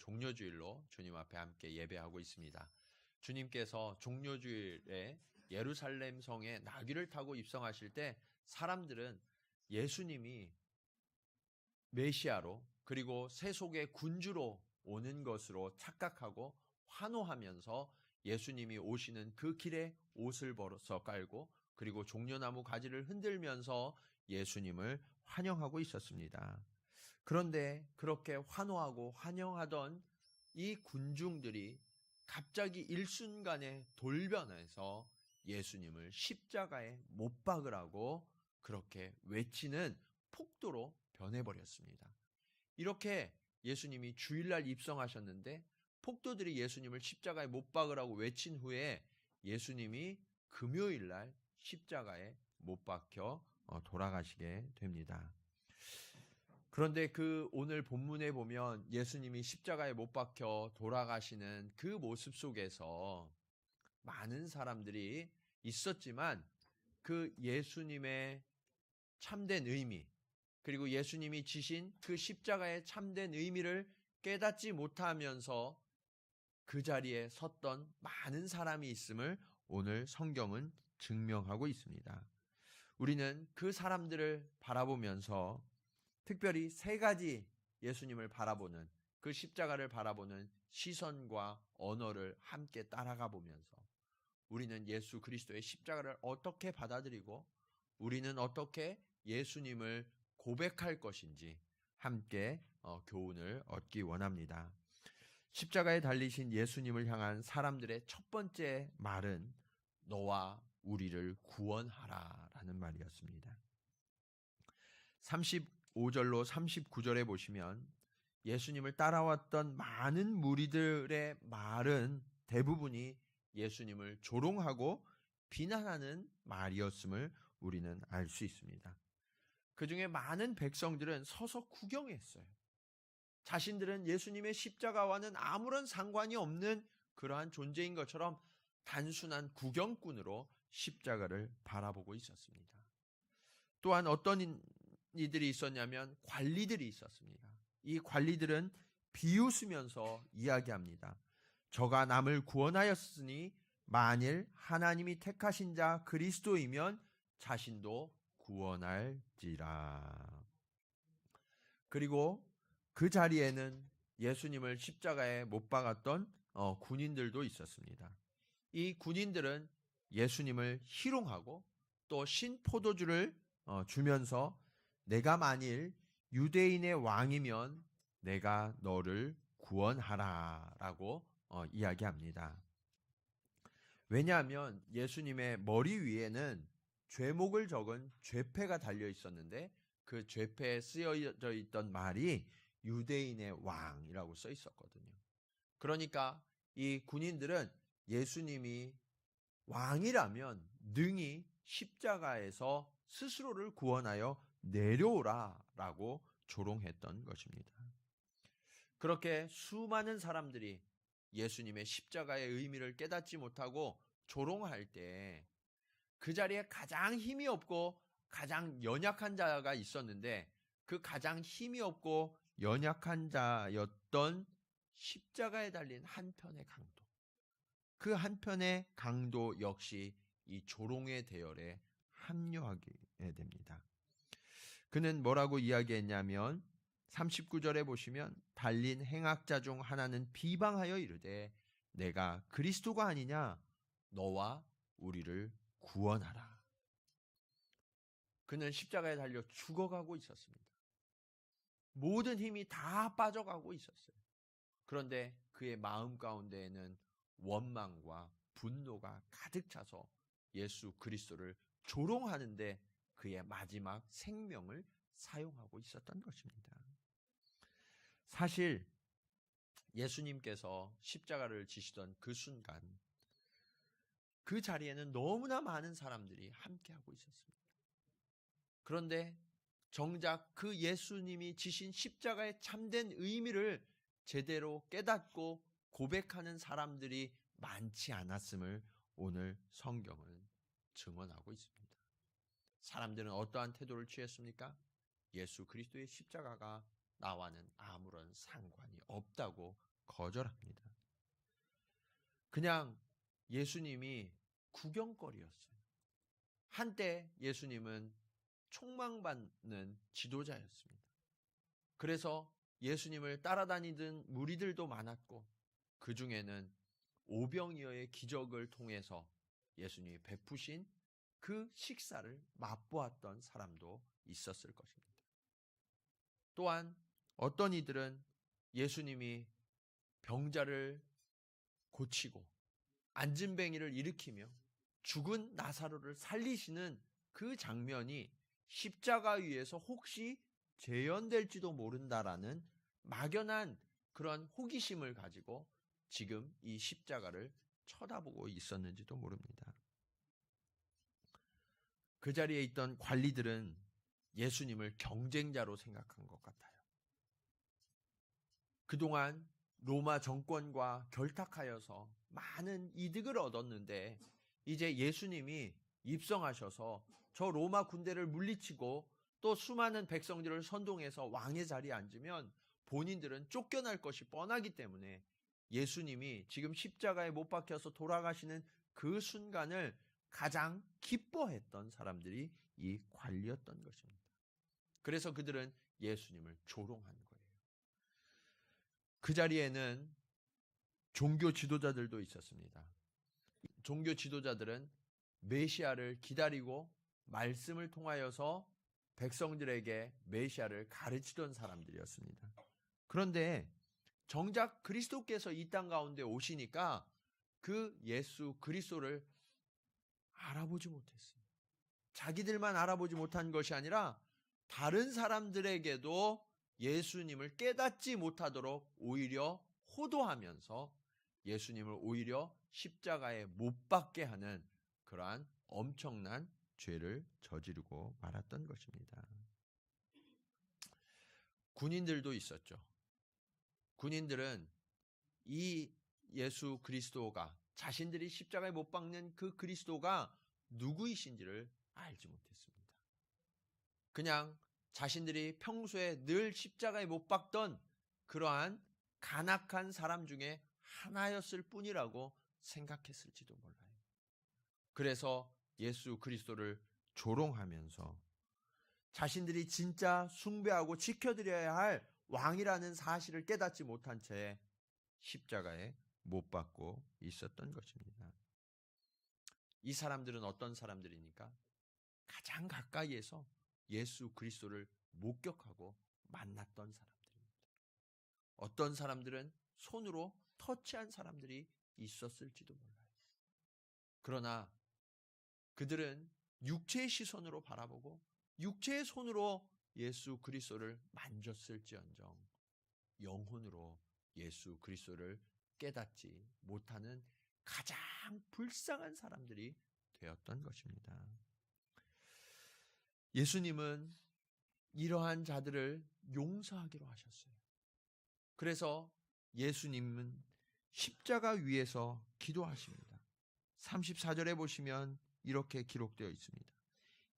종려주일로 주님 앞에 함께 예배하고 있습니다. 주님께서 종려주일에 예루살렘 성에 나귀를 타고 입성하실 때 사람들은 예수님이 메시아로 그리고 세속의 군주로 오는 것으로 착각하고 환호하면서 예수님이 오시는 그 길에 옷을 벗어 깔고 그리고 종려나무 가지를 흔들면서 예수님을 환영하고 있었습니다. 그런데 그렇게 환호하고 환영하던 이 군중들이 갑자기 일순간에 돌변해서 예수님을 십자가에 못 박으라고 그렇게 외치는 폭도로 변해버렸습니다. 이렇게 예수님이 주일날 입성하셨는데 폭도들이 예수님을 십자가에 못 박으라고 외친 후에 예수님이 금요일날 십자가에 못 박혀 돌아가시게 됩니다. 그런데 그 오늘 본문에 보면 예수님이 십자가에 못 박혀 돌아가시는 그 모습 속에서 많은 사람들이 있었지만 그 예수님의 참된 의미 그리고 예수님이 지신 그 십자가의 참된 의미를 깨닫지 못하면서 그 자리에 섰던 많은 사람이 있음을 오늘 성경은 증명하고 있습니다. 우리는 그 사람들을 바라보면서 특별히 세 가지 예수님을 바라보는 그 십자가를 바라보는 시선과 언어를 함께 따라가 보면서 우리는 예수 그리스도의 십자가를 어떻게 받아들이고 우리는 어떻게 예수님을 고백할 것인지 함께 교훈을 얻기 원합니다. 십자가에 달리신 예수님을 향한 사람들의 첫 번째 말은 너와 우리를 구원하라 라는 말이었습니다. 35절로 39절에 보시면 예수님을 따라왔던 많은 무리들의 말은 대부분이 예수님을 조롱하고 비난하는 말이었음을 우리는 알 수 있습니다. 그 중에 많은 백성들은 서서 구경했어요. 자신들은 예수님의 십자가와는 아무런 상관이 없는 그러한 존재인 것처럼 단순한 구경꾼으로 십자가를 바라보고 있었습니다. 또한 어떤 이들이 있었냐면 관리들이 있었습니다. 이 관리들은 비웃으면서 이야기합니다. 저가 남을 구원하였으니 만일 하나님이 택하신 자 그리스도이면 자신도 구원할지라. 그리고 그 자리에는 예수님을 십자가에 못 박았던 군인들도 있었습니다. 이 군인들은 예수님을 희롱하고 또 신포도주를 주면서 내가 만일 유대인의 왕이면 내가 너를 구원하라 라고 이야기합니다. 왜냐하면 예수님의 머리 위에는 죄목을 적은 죄패가 달려 있었는데 그 죄패에 쓰여져 있던 말이 유대인의 왕이라고 써 있었거든요. 그러니까 이 군인들은 예수님이 왕이라면 능히 십자가에서 스스로를 구원하여 내려오라라고 조롱했던 것입니다. 그렇게 수많은 사람들이 예수님의 십자가의 의미를 깨닫지 못하고 조롱할 때 그 자리에 가장 힘이 없고 가장 연약한 자가 있었는데 그 가장 힘이 없고 연약한 자였던 십자가에 달린 한편의 강도, 그 한편의 강도 역시 이 조롱의 대열에 합류하게 됩니다. 그는 뭐라고 이야기했냐면 39절에 보시면 달린 행악자 중 하나는 비방하여 이르되 내가 그리스도가 아니냐 너와 우리를 구원하라. 그는 십자가에 달려 죽어가고 있었습니다. 모든 힘이 다 빠져가고 있었어요. 그런데 그의 마음 가운데에는 원망과 분노가 가득 차서 예수 그리스도를 조롱하는데 그의 마지막 생명을 사용하고 있었던 것입니다. 사실 예수님께서 십자가를 지시던 그 순간 그 자리에는 너무나 많은 사람들이 함께하고 있었습니다. 그런데 정작 그 예수님이 지신 십자가의 참된 의미를 제대로 깨닫고 고백하는 사람들이 많지 않았음을 오늘 성경은 증언하고 있습니다. 사람들은 어떠한 태도를 취했습니까? 예수 그리스도의 십자가가 나와는 아무런 상관이 없다고 거절합니다. 그냥 예수님이 구경거리였어요. 한때 예수님은 총망받는 지도자였습니다. 그래서 예수님을 따라다니던 무리들도 많았고 그 중에는 오병이어의 기적을 통해서 예수님이 베푸신 그 식사를 맛보았던 사람도 있었을 것입니다. 또한 어떤 이들은 예수님이 병자를 고치고 안진뱅이를 일으키며 죽은 나사로를 살리시는 그 장면이 십자가 위에서 혹시 재현될지도 모른다라는 막연한 그런 호기심을 가지고 지금 이 십자가를 쳐다보고 있었는지도 모릅니다. 그 자리에 있던 관리들은 예수님을 경쟁자로 생각한 것 같아요. 그동안 로마 정권과 결탁하여서 많은 이득을 얻었는데 이제 예수님이 입성하셔서 저 로마 군대를 물리치고 또 수많은 백성들을 선동해서 왕의 자리에 앉으면 본인들은 쫓겨날 것이 뻔하기 때문에 예수님이 지금 십자가에 못 박혀서 돌아가시는 그 순간을 가장 기뻐했던 사람들이 이 관리였던 것입니다. 그래서 그들은 예수님을 조롱한 거예요. 그 자리에는 종교 지도자들도 있었습니다. 종교 지도자들은 메시아를 기다리고 말씀을 통하여서 백성들에게 메시아를 가르치던 사람들이었습니다. 그런데 정작 그리스도께서 이 땅 가운데 오시니까 그 예수 그리스도를 알아보지 못했어요. 자기들만 알아보지 못한 것이 아니라 다른 사람들에게도 예수님을 깨닫지 못하도록 오히려 호도하면서 예수님을 오히려 십자가에 못 박게 하는 그러한 엄청난 죄를 저지르고 말았던 것입니다. 군인들도 있었죠. 군인들은 이 예수 그리스도가 자신들이 십자가에 못 박는 그 그리스도가 누구이신지를 알지 못했습니다. 그냥 자신들이 평소에 늘 십자가에 못 박던 그러한 간악한 사람 중에 하나였을 뿐이라고 생각했을지도 몰라요. 그래서 예수 그리스도를 조롱하면서 자신들이 진짜 숭배하고 지켜드려야 할 왕이라는 사실을 깨닫지 못한 채 십자가에 못 박고 있었던 것입니다. 이 사람들은 어떤 사람들입니까? 가장 가까이에서 예수 그리스도를 목격하고 만났던 사람들입니다. 어떤 사람들은 손으로 터치한 사람들이 있었을지도 몰라요. 그러나 그들은 육체의 시선으로 바라보고 육체의 손으로 예수 그리스도를 만졌을지언정 영혼으로 예수 그리스도를 깨닫지 못하는 가장 불쌍한 사람들이 되었던 것입니다. 예수님은 이러한 자들을 용서하기로 하셨어요. 그래서 예수님은 십자가 위에서 기도하십니다. 34절에 보시면 이렇게 기록되어 있습니다.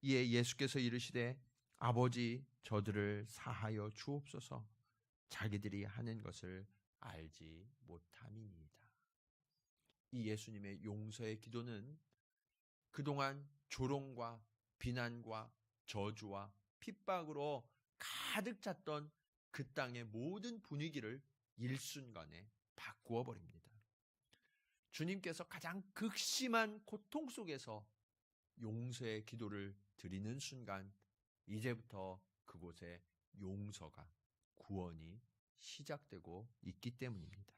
이에 예수께서 이르시되 아버지 저들을 사하여 주옵소서 자기들이 하는 것을 알지 못함이니이다. 이 예수님의 용서의 기도는 그동안 조롱과 비난과 저주와 핍박으로 가득 찼던 그 땅의 모든 분위기를 일순간에 바꾸어 버립니다. 주님께서 가장 극심한 고통 속에서 용서의 기도를 드리는 순간 이제부터 그곳에 용서가 구원이 시작되고 있기 때문입니다.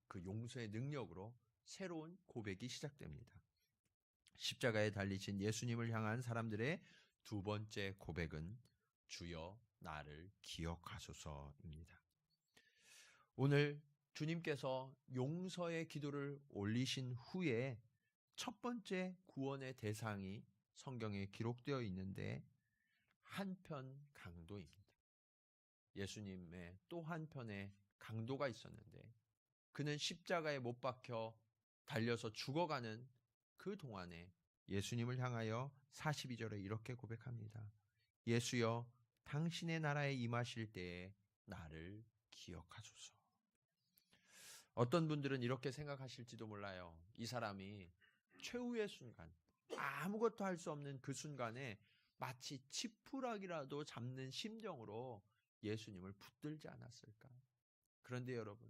그 용서의 능력으로 새로운 고백이 시작됩니다. 십자가에 달리신 예수님을 향한 사람들의 두 번째 고백은 주여 나를 기억하소서입니다. 오늘 주님께서 용서의 기도를 올리신 후에 첫 번째 구원의 대상이 성경에 기록되어 있는데 한편 강도입니다. 예수님의 또 한편의 강도가 있었는데 그는 십자가에 못 박혀 달려서 죽어가는 그 동안에 예수님을 향하여 42절에 이렇게 고백합니다. 예수여 당신의 나라에 임하실 때에 나를 기억하소서. 어떤 분들은 이렇게 생각하실지도 몰라요. 이 사람이 최후의 순간, 아무것도 할 수 없는 그 순간에 마치 지푸라기라도 잡는 심정으로 예수님을 붙들지 않았을까? 그런데 여러분,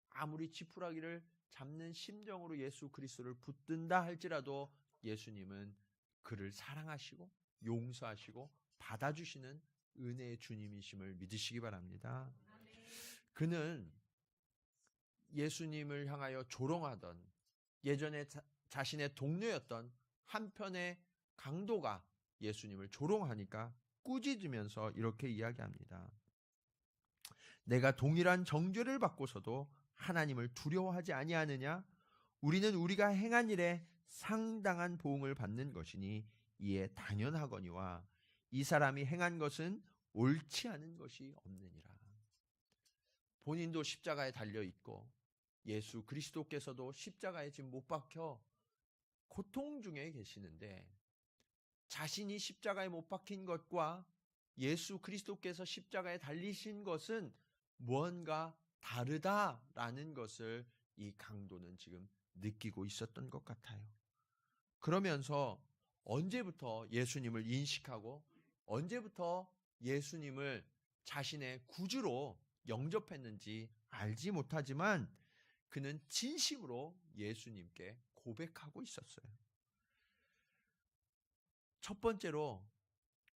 아무리 지푸라기를 잡는 심정으로 예수 그리스도를 붙든다 할지라도 예수님은 그를 사랑하시고 용서하시고 받아주시는 은혜의 주님이심을 믿으시기 바랍니다. 그는 예수님을 향하여 조롱하던 예전에 자신의 동료였던 한편의 강도가 예수님을 조롱하니까 꾸짖으면서 이렇게 이야기합니다. 내가 동일한 정죄를 받고서도 하나님을 두려워하지 아니하느냐? 우리는 우리가 행한 일에 상당한 보응을 받는 것이니 이에 당연하거니와 이 사람이 행한 것은 옳지 않은 것이 없느니라. 본인도 십자가에 달려 있고 예수 그리스도께서도 십자가에 지금 못 박혀 고통 중에 계시는데 자신이 십자가에 못 박힌 것과 예수 그리스도께서 십자가에 달리신 것은 무언가 다르다라는 것을 이 강도는 지금 느끼고 있었던 것 같아요. 그러면서 언제부터 예수님을 인식하고 언제부터 예수님을 자신의 구주로 영접했는지 알지 못하지만 그는 진심으로 예수님께 고백하고 있었어요. 첫 번째로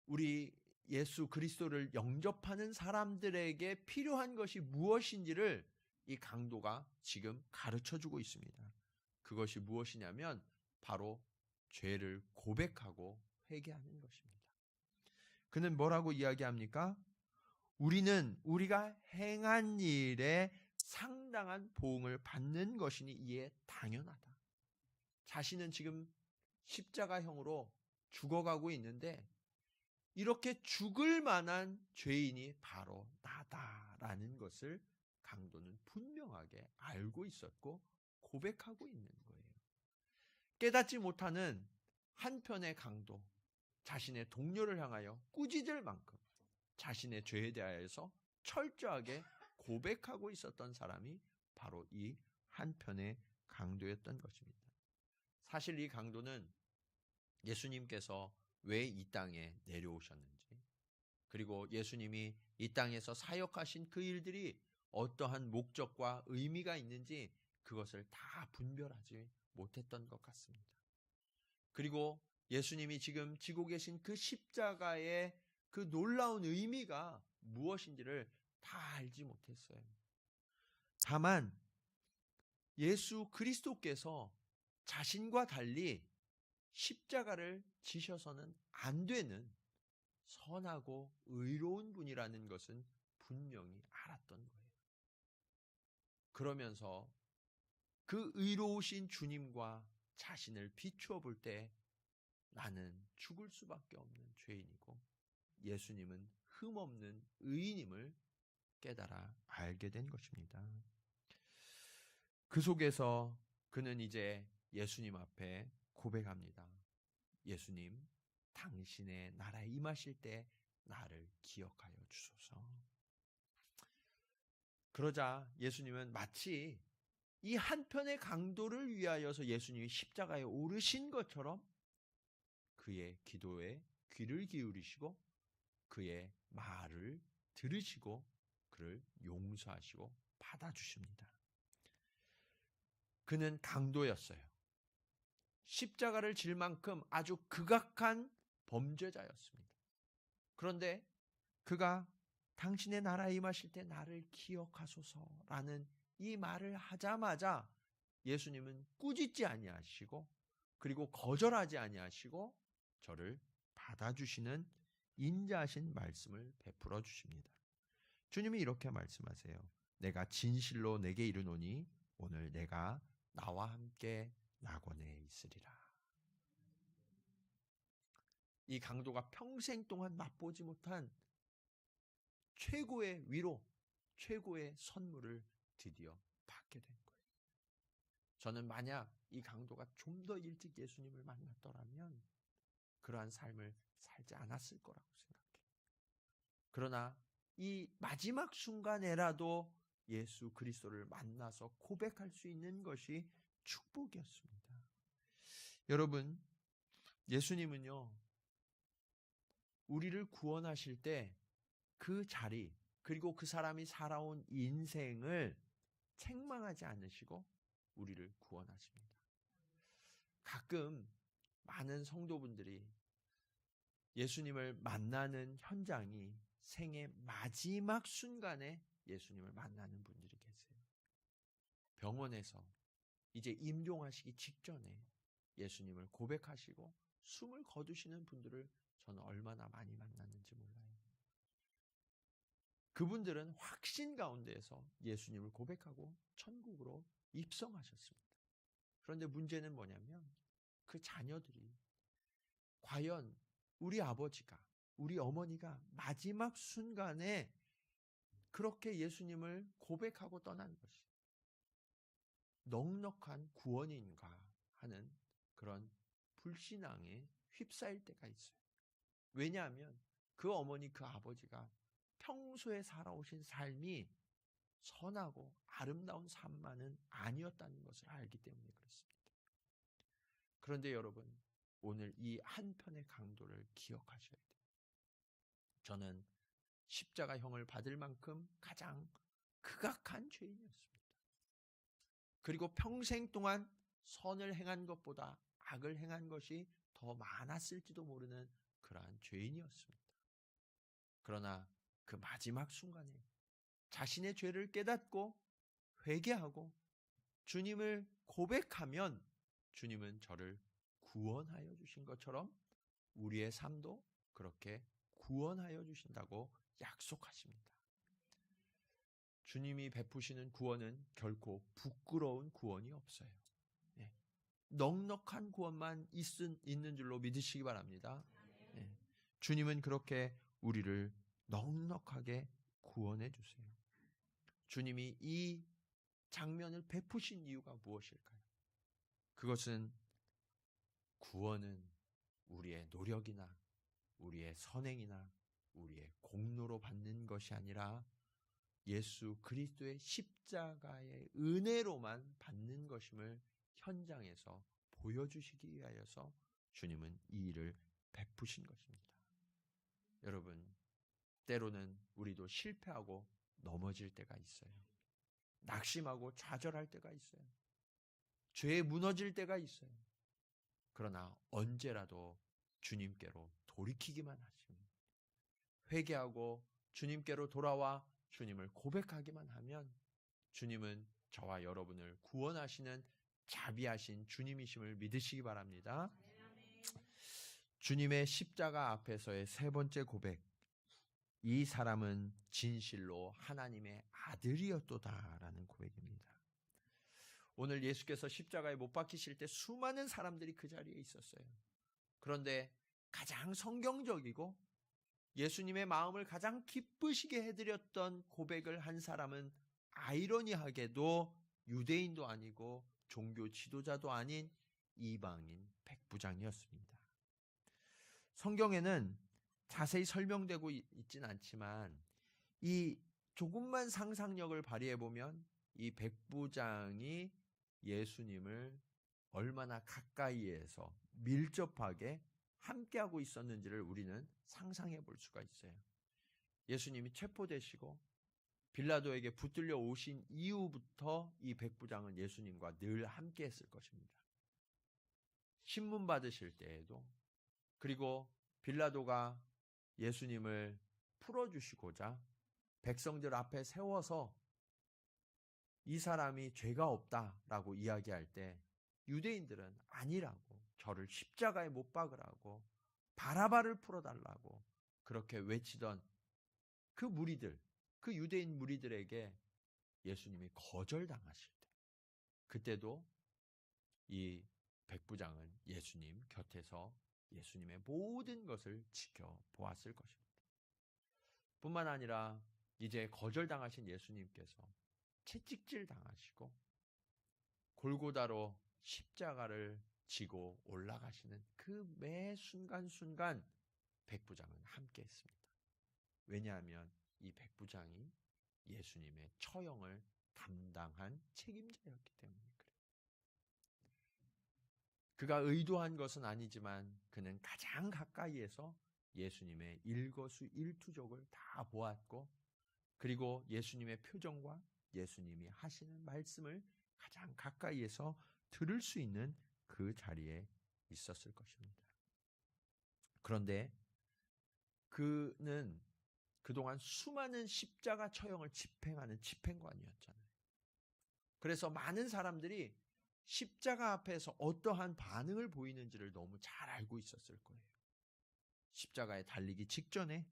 우리 예수 그리스도를 영접하는 사람들에게 필요한 것이 무엇인지를 이 강도가 지금 가르쳐주고 있습니다. 그것이 무엇이냐면 바로 죄를 고백하고 회개하는 것입니다. 그는 뭐라고 이야기합니까? 우리는 우리가 행한 일에 상당한 보응을 받는 것이니 이에 당연하다. 자신은 지금 십자가형으로 죽어가고 있는데 이렇게 죽을 만한 죄인이 바로 나다라는 것을 강도는 분명하게 알고 있었고 고백하고 있는 거예요. 깨닫지 못하는 한편의 강도, 자신의 동료를 향하여 꾸짖을 만큼 자신의 죄에 대하여서 철저하게 고백하고 있었던 사람이 바로 이 한편의 강도였던 것입니다. 사실 이 강도는 예수님께서 왜 이 땅에 내려오셨는지, 그리고 예수님이 이 땅에서 사역하신 그 일들이 어떠한 목적과 의미가 있는지 그것을 다 분별하지 못했던 것 같습니다. 그리고 예수님이 지금 지고 계신 그 십자가의 그 놀라운 의미가 무엇인지를 다 알지 못했어요. 다만 예수 그리스도께서 자신과 달리 십자가를 지셔서는 안 되는 선하고 의로운 분이라는 것은 분명히 알았던 거예요. 그러면서 그 의로우신 주님과 자신을 비추어 볼 때 나는 죽을 수밖에 없는 죄인이고 예수님은 흠없는 의인임을 깨달아 알게 된 것입니다. 그 속에서 그는 이제 예수님 앞에 고백합니다. 예수님, 당신의 나라에 임하실 때 나를 기억하여 주소서. 그러자 예수님은 마치 이 한편의 강도를 위하여서 예수님이 십자가에 오르신 것처럼 그의 기도에 귀를 기울이시고 그의 말을 들으시고 그를 용서하시고 받아주십니다. 그는 강도였어요. 십자가를 질 만큼 아주 극악한 범죄자였습니다. 그런데 그가 당신의 나라에 임하실 때 나를 기억하소서라는 이 말을 하자마자 예수님은 꾸짖지 아니하시고 그리고 거절하지 아니하시고 저를 받아주시는 인자하신 말씀을 베풀어 주십니다. 주님이 이렇게 말씀하세요. 내가 진실로 내게 이르노니 오늘 내가 나와 함께 낙원에 있으리라. 이 강도가 평생 동안 맛보지 못한 최고의 위로, 최고의 선물을 드디어 받게 된 거예요. 저는 만약 이 강도가 좀 더 일찍 예수님을 만났더라면 그러한 삶을 살지 않았을 거라고 생각해요. 그러나 이 마지막 순간에라도 예수 그리스도를 만나서 고백할 수 있는 것이 축복이었습니다. 여러분, 예수님은요, 우리를 구원하실 때 그 자리, 그리고 그 사람이 살아온 인생을 책망하지 않으시고 우리를 구원하십니다. 가끔 많은 성도분들이 예수님을 만나는 현장이 생의 마지막 순간에 예수님을 만나는 분들이 계세요. 병원에서 이제 임종하시기 직전에 예수님을 고백하시고 숨을 거두시는 분들을 저는 얼마나 많이 만났는지 몰라요. 그분들은 확신 가운데에서 예수님을 고백하고 천국으로 입성하셨습니다. 그런데 문제는 뭐냐면 그 자녀들이 과연 우리 아버지가, 우리 어머니가 마지막 순간에 그렇게 예수님을 고백하고 떠난 것이 넉넉한 구원인가 하는 그런 불신앙에 휩싸일 때가 있어요. 왜냐하면 그 어머니, 그 아버지가 평소에 살아오신 삶이 선하고 아름다운 삶만은 아니었다는 것을 알기 때문에 그렇습니다. 그런데 여러분, 오늘 이 한편의 강도를 기억하셔야 돼요. 저는 십자가형을 받을 만큼 가장 극악한 죄인이었습니다. 그리고 평생 동안 선을 행한 것보다 악을 행한 것이 더 많았을지도 모르는 그러한 죄인이었습니다. 그러나 그 마지막 순간에 자신의 죄를 깨닫고 회개하고 주님을 고백하면 주님은 저를 구원하여 주신 것처럼 우리의 삶도 그렇게 구원하여 주신다고 약속하십니다. 주님이 베푸시는 구원은 결코 부끄러운 구원이 없어요. 네. 넉넉한 구원만 있는 줄로 믿으시기 바랍니다. 네. 주님은 그렇게 우리를 넉넉하게 구원해 주세요. 주님이 이 장면을 베푸신 이유가 무엇일까요? 그것은 구원은 우리의 노력이나 우리의 선행이나 우리의 공로로 받는 것이 아니라 예수 그리스도의 십자가의 은혜로만 받는 것임을 현장에서 보여주시기 위하여서 주님은 이 일을 베푸신 것입니다. 여러분, 때로는 우리도 실패하고 넘어질 때가 있어요. 낙심하고 좌절할 때가 있어요. 죄에 무너질 때가 있어요. 그러나 언제라도 주님께로 돌이키기만 하시면, 회개하고 주님께로 돌아와 주님을 고백하기만 하면 주님은 저와 여러분을 구원하시는 자비하신 주님이심을 믿으시기 바랍니다. 주님의 십자가 앞에서의 세 번째 고백, 이 사람은 진실로 하나님의 아들이었도다라는 고백입니다. 오늘 예수께서 십자가에 못 박히실 때 수많은 사람들이 그 자리에 있었어요. 그런데 가장 성경적이고 예수님의 마음을 가장 기쁘시게 해드렸던 고백을 한 사람은 아이러니하게도 유대인도 아니고 종교 지도자도 아닌 이방인 백부장이었습니다. 성경에는 자세히 설명되고 있진 않지만 이 조금만 상상력을 발휘해 보면 이 백부장이 예수님을 얼마나 가까이에서 밀접하게 함께하고 있었는지를 우리는 상상해 볼 수가 있어요. 예수님이 체포되시고 빌라도에게 붙들려 오신 이후부터 이 백부장은 예수님과 늘 함께했을 것입니다. 신문 받으실 때에도, 그리고 빌라도가 예수님을 풀어주시고자 백성들 앞에 세워서 이 사람이 죄가 없다라고 이야기할 때 유대인들은 아니라고, 저를 십자가에 못 박으라고, 바라바를 풀어달라고 그렇게 외치던 그 무리들, 그 유대인 무리들에게 예수님이 거절당하실 때, 그때도 이 백부장은 예수님 곁에서 예수님의 모든 것을 지켜보았을 것입니다. 뿐만 아니라 이제 거절당하신 예수님께서 채찍질 당하시고 골고다로 십자가를 지고 올라가시는 그 매 순간순간 백부장은 함께했습니다. 왜냐하면 이 백부장이 예수님의 처형을 담당한 책임자였기 때문에 그래요. 그가 의도한 것은 아니지만 그는 가장 가까이에서 예수님의 일거수일투족을 다 보았고, 그리고 예수님의 표정과 예수님이 하시는 말씀을 가장 가까이에서 들을 수 있는 그 자리에 있었을 것입니다. 그런데 그는 그동안 수많은 십자가 처형을 집행하는 집행관이었잖아요. 그래서 많은 사람들이 십자가 앞에서 어떠한 반응을 보이는지를 너무 잘 알고 있었을 거예요. 십자가에 달리기 직전에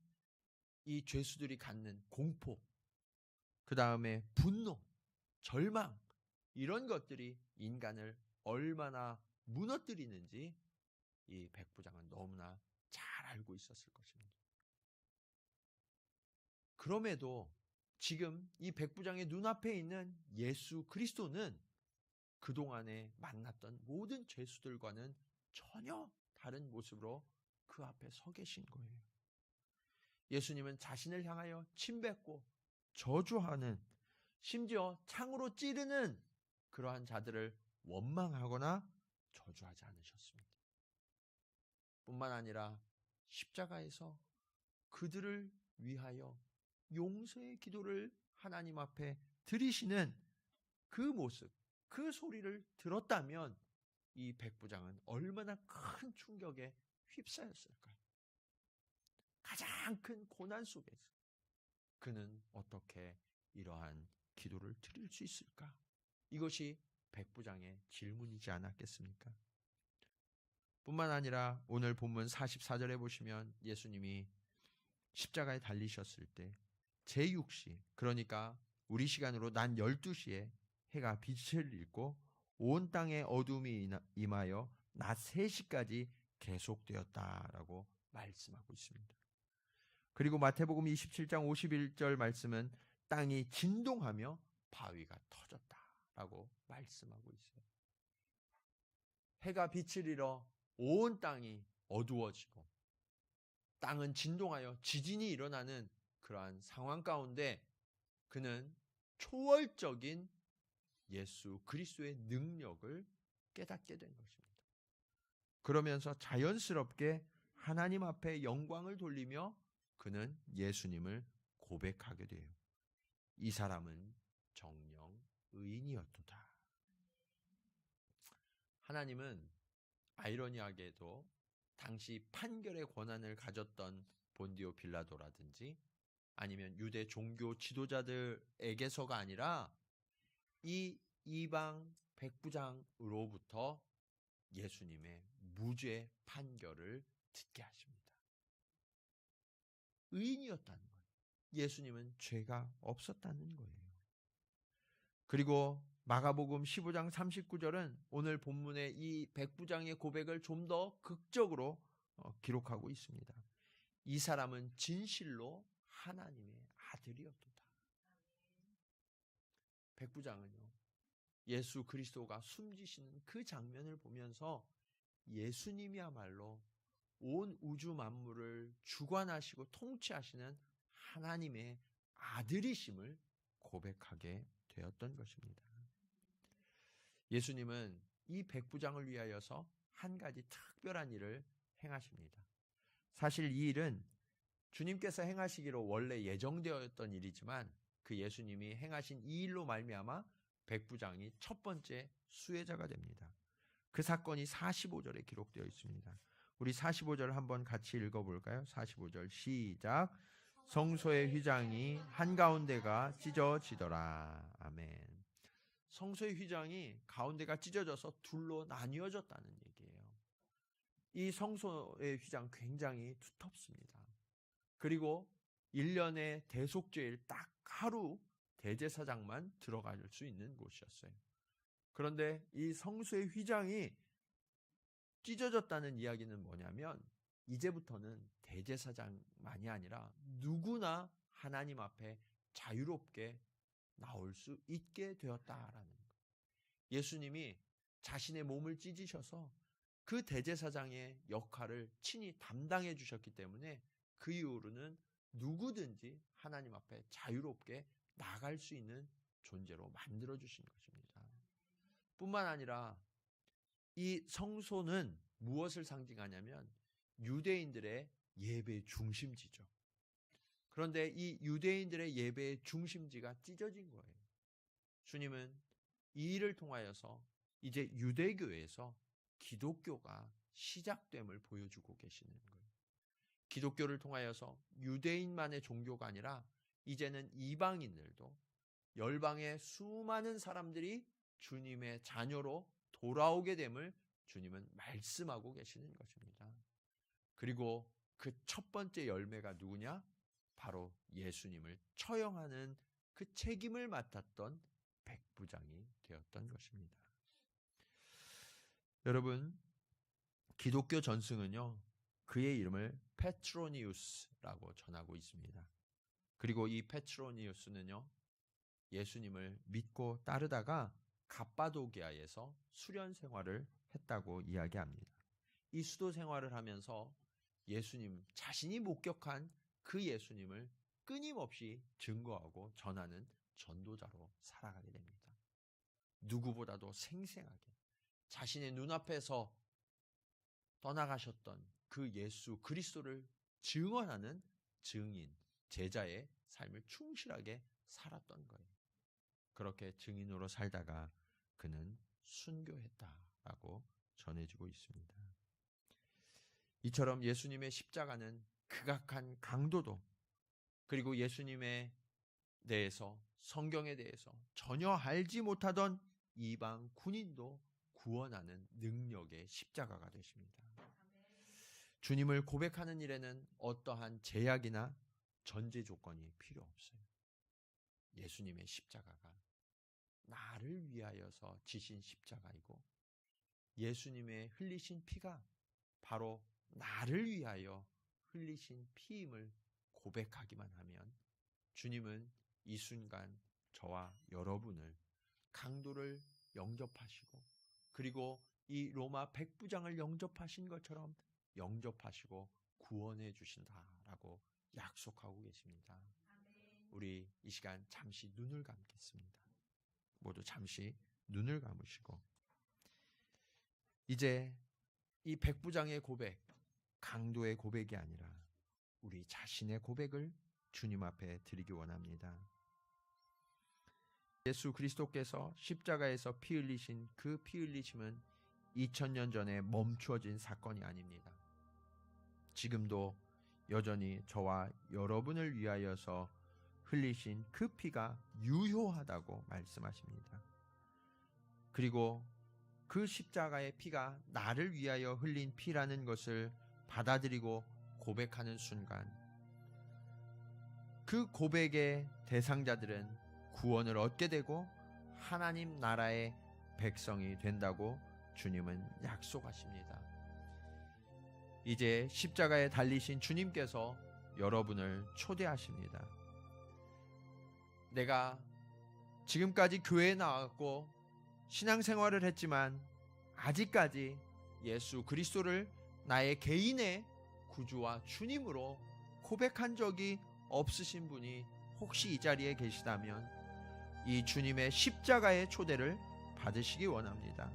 이 죄수들이 갖는 공포, 그 다음에 분노, 절망, 이런 것들이 인간을 얼마나 무너뜨리는지 이 백부장은 너무나 잘 알고 있었을 것입니다. 그럼에도 지금 이 백부장의 눈앞에 있는 예수 그리스도는 그동안에 만났던 모든 죄수들과는 전혀 다른 모습으로 그 앞에 서 계신 거예요. 예수님은 자신을 향하여 침뱉고 저주하는, 심지어 창으로 찌르는 그러한 자들을 원망하거나 저주하지 않으셨습니다. 뿐만 아니라 십자가에서 그들을 위하여 용서의 기도를 하나님 앞에 드리시는 그 모습, 그 소리를 들었다면 이 백부장은 얼마나 큰 충격에 휩싸였을까요? 가장 큰 고난 속에서 그는 어떻게 이러한 기도를 드릴 수 있을까? 이것이 백부장의 질문이지 않았겠습니까? 뿐만 아니라 오늘 본문 44절에 보시면 예수님이 십자가에 달리셨을 때 제6시, 그러니까 우리 시간으로 낮 12시에 해가 빛을 잃고 온 땅에 어둠이 임하여 낮 3시까지 계속되었다라고 말씀하고 있습니다. 그리고 마태복음 27장 51절 말씀은 땅이 진동하며 바위가 터졌다라고 말씀하고 있어요. 해가 빛을 잃어 온 땅이 어두워지고 땅은 진동하여 지진이 일어나는 그러한 상황 가운데 그는 초월적인 예수 그리스도의 능력을 깨닫게 된 것입니다. 그러면서 자연스럽게 하나님 앞에 영광을 돌리며 그는 예수님을 고백하게 돼요. 이 사람은 정녕 의인이었도다. 하나님은 아이러니하게도 당시 판결의 권한을 가졌던 본디오 빌라도라든지 아니면 유대 종교 지도자들에게서가 아니라 이 이방 백부장으로부터 예수님의 무죄 판결을 듣게 하십니다. 의인이었다는 거예요. 예수님은 죄가 없었다는 거예요. 그리고 마가복음 15장 39절은 오늘 본문의 이 백부장의 고백을 좀 더 극적으로 기록하고 있습니다. 이 사람은 진실로 하나님의 아들이었도다. 백부장은요, 예수 그리스도가 숨지시는 그 장면을 보면서 예수님이야말로 온 우주 만물을 주관하시고 통치하시는 하나님의 아들이심을 고백하게 되었던 것입니다. 예수님은 이 백부장을 위하여서 한 가지 특별한 일을 행하십니다. 사실 이 일은 주님께서 행하시기로 원래 예정되었던 일이지만 그 예수님이 행하신 이 일로 말미암아 백부장이 첫 번째 수혜자가 됩니다. 그 사건이 45절에 기록되어 있습니다. 우리 45절 한번 같이 읽어볼까요? 45절 시작. 성소의 휘장이 한가운데가 찢어지더라. 아멘. 성소의 휘장이 가운데가 찢어져서 둘로 나뉘어졌다는 얘기예요. 이 성소의 휘장 굉장히 두텁습니다. 그리고 1년에 대속죄일 딱 하루 대제사장만 들어갈 수 있는 곳이었어요. 그런데 이 성소의 휘장이 찢어졌다는 이야기는 뭐냐면 이제부터는 대제사장만이 아니라 누구나 하나님 앞에 자유롭게 나올 수 있게 되었다라는 거예요. 예수님이 자신의 몸을 찢으셔서 그 대제사장의 역할을 친히 담당해 주셨기 때문에 그 이후로는 누구든지 하나님 앞에 자유롭게 나아갈 수 있는 존재로 만들어 주신 것입니다. 뿐만 아니라 이 성소는 무엇을 상징하냐면 유대인들의 예배 중심지죠. 그런데 이 유대인들의 예배의 중심지가 찢어진 거예요. 주님은 이 일을 통하여서 이제 유대교에서 기독교가 시작됨을 보여주고 계시는 거예요. 기독교를 통하여서 유대인만의 종교가 아니라 이제는 이방인들도, 열방의 수많은 사람들이 주님의 자녀로 돌아오게 됨을 주님은 말씀하고 계시는 것입니다. 그리고 그 첫 번째 열매가 누구냐? 바로 예수님을 처형하는 그 책임을 맡았던 백부장이 되었던 것입니다. 여러분, 기독교 전승은요, 그의 이름을 페트로니우스라고 전하고 있습니다. 그리고 이 페트로니우스는요, 예수님을 믿고 따르다가 갑바도기아에서 수련 생활을 했다고 이야기합니다. 이 수도 생활을 하면서 예수님, 자신이 목격한 그 예수님을 끊임없이 증거하고 전하는 전도자로 살아가게 됩니다. 누구보다도 생생하게 자신의 눈앞에서 떠나가셨던 그 예수 그리스도를 증언하는 증인, 제자의 삶을 충실하게 살았던 거예요. 그렇게 증인으로 살다가 그는 순교했다라고 전해지고 있습니다. 이처럼 예수님의 십자가는 극악한 강도도, 그리고 예수님에 대해서, 성경에 대해서 전혀 알지 못하던 이방 군인도 구원하는 능력의 십자가가 되십니다. 주님을 고백하는 일에는 어떠한 제약이나 전제 조건이 필요 없어요. 예수님의 십자가가 나를 위하여서 지신 십자가이고, 예수님의 흘리신 피가 바로 나를 위하여 흘리신 피임을 고백하기만 하면 주님은 이 순간 저와 여러분을, 강도를 영접하시고, 그리고 이 로마 백부장을 영접하신 것처럼 영접하시고 구원해 주신다라고 약속하고 계십니다. 우리 이 시간 잠시 눈을 감겠습니다. 모두 잠시 눈을 감으시고, 이제 이 백부장의 고백, 강도의 고백이 아니라 우리 자신의 고백을 주님 앞에 드리기 원합니다. 예수 그리스도께서 십자가에서 피 흘리신 그 피 흘리심은 2000년 전에 멈추어진 사건이 아닙니다. 지금도 여전히 저와 여러분을 위하여서 흘리신 그 피가 유효하다고 말씀하십니다. 그리고 그 십자가의 피가 나를 위하여 흘린 피라는 것을 받아들이고 고백하는 순간, 그 고백의 대상자들은 구원을 얻게 되고 하나님 나라의 백성이 된다고 주님은 약속하십니다. 이제 십자가에 달리신 주님께서 여러분을 초대하십니다. 내가 지금까지 교회에 나왔고 신앙생활을 했지만 아직까지 예수 그리스도를 나의 개인의 구주와 주님으로 고백한 적이 없으신 분이 혹시 이 자리에 계시다면 이 주님의 십자가의 초대를 받으시기 원합니다.